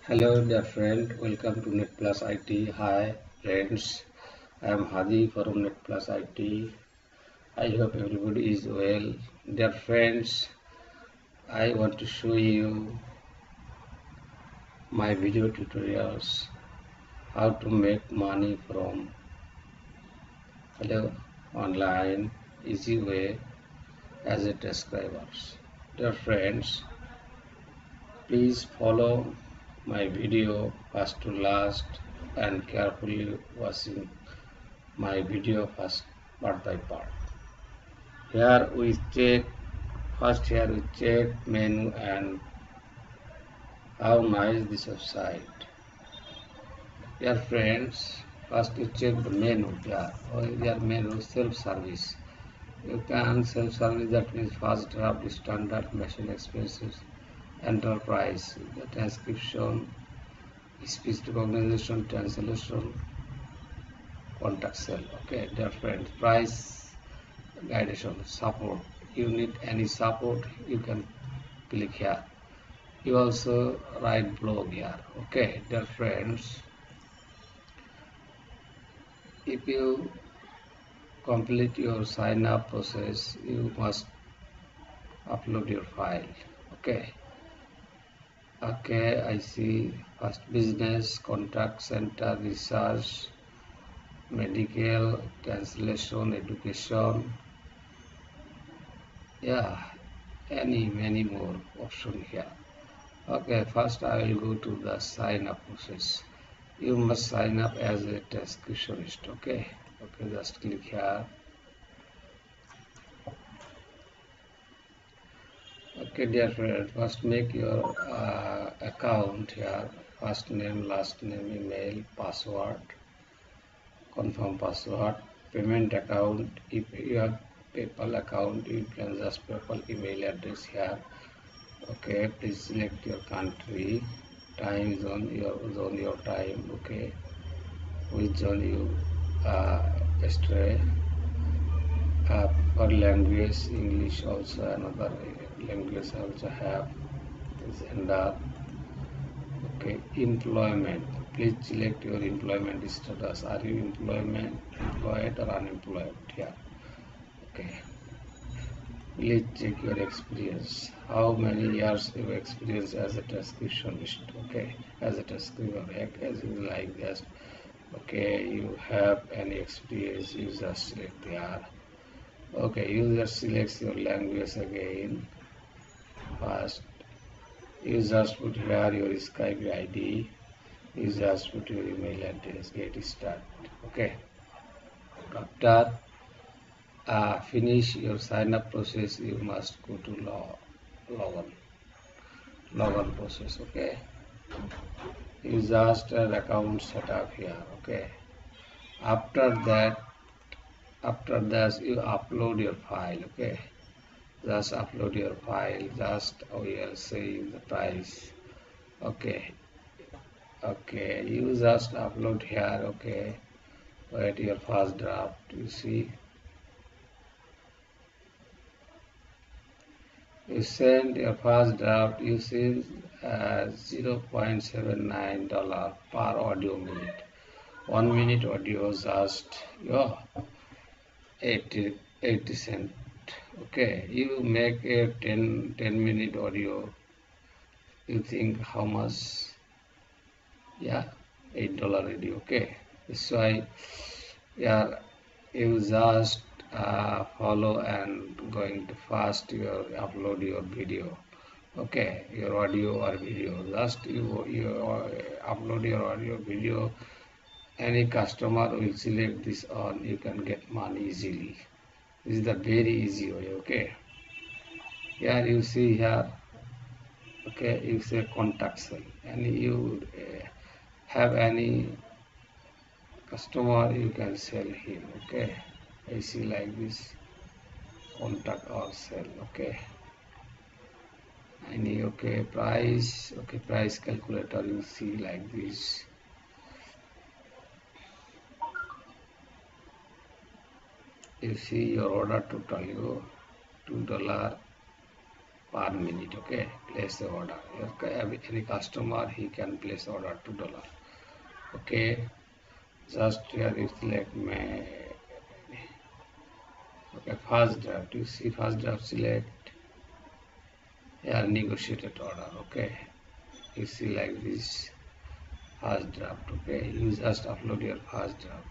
Hello dear friend, welcome to Net Plus IT. Hi friends, I am Hadi from Net Plus IT. I hope everybody is well. Dear friends, I want to show you my video tutorials how to make money from online easy way as a transcribers. Dear friends, please follow my video first to last and carefully watching my video first part by part. Here we check menu and how nice this website. Dear friends, first you check the menu here. Your menu self-service. You can self-service, that means fast draft, standard, machine expenses, enterprise, the transcription, speech recognition, translation, contact cell. Okay, dear friends, price guidation, support. You need any support, you can click here. You also write blog here. Okay, dear friends, if you complete your sign up process, you must upload your file. Okay, I see first business, contact center, research, medical, translation, education, yeah, many more option here. Okay, first I will go to the sign up process. You must sign up as a transcriptionist. Okay, just click here. Okay, dear friend, first make your account here. First name, last name, email, password, confirm password, payment account. If you have PayPal account, you can just PayPal email address here. Okay, please select your country, time zone, your time. Okay, which zone you stay. For language, English also, another language also have. Gender. Okay, employment. Please select your employment status. Are you employed or unemployed? Yeah. Okay. Please check your experience. How many years you experience as a transcriptionist? Okay, as a transcriber, as you like this. Okay, you have any experience? You just select there. Okay, you just select your language again. First, you just put here your Skype ID. You just put your email address. Get started. Okay. After finish your sign up process, you must go to login process. Okay. You just an account set up here. Okay. After that, you upload your file. Okay. Just upload your file. Just we are saying the price. Okay. You just upload here. Okay, write your first draft. You see, you send your first draft. You see $0.79 per audio minute. 1 minute audio just 80 cent. Okay, you make a 10 minute audio. You think how much? Yeah, $8 already. Okay, that's why you just follow and going to fast your upload your video. Okay, your audio or video. Just you upload your audio video. Any customer will select this on. You can get money easily. This is the very easy way. Okay. Here you see here. Okay, you say contact cell, and you have any customer, you can sell him. Okay, I see like this, contact or sell. Okay, any price. Okay, price calculator, you see like this. You see your order total, you $2 per minute. Okay, place the order. Any customer, he can place order $2. Okay, just here you select okay, first draft. You see first draft, select here negotiated order. Okay, you see like this first draft. Okay, you just upload your first draft.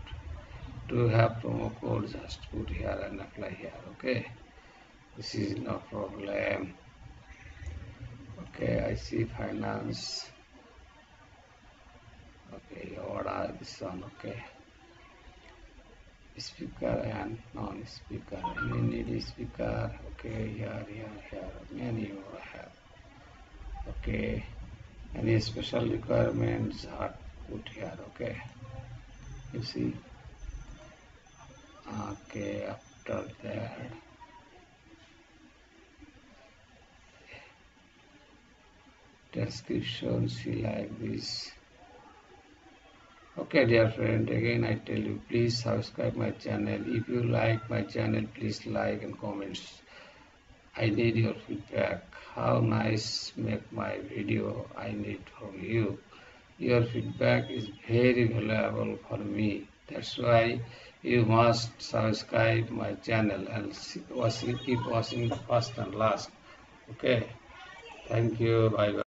To have promo code, just put here and apply here. Okay, this is no problem. Okay, I see finance. Okay, order this one. Okay, speaker and non-speaker. We need a speaker. Okay, here. Menu I have. Okay, any special requirements are put here. Okay, you see. Okay, after that, description, see like this. Okay, dear friend, again I tell you, please subscribe my channel. If you like my channel, please like and comments. I need your feedback. How nice make my video, I need from you. Your feedback is very valuable for me. That's why you must subscribe my channel and keep watching the first and last. Okay, thank you. Bye bye.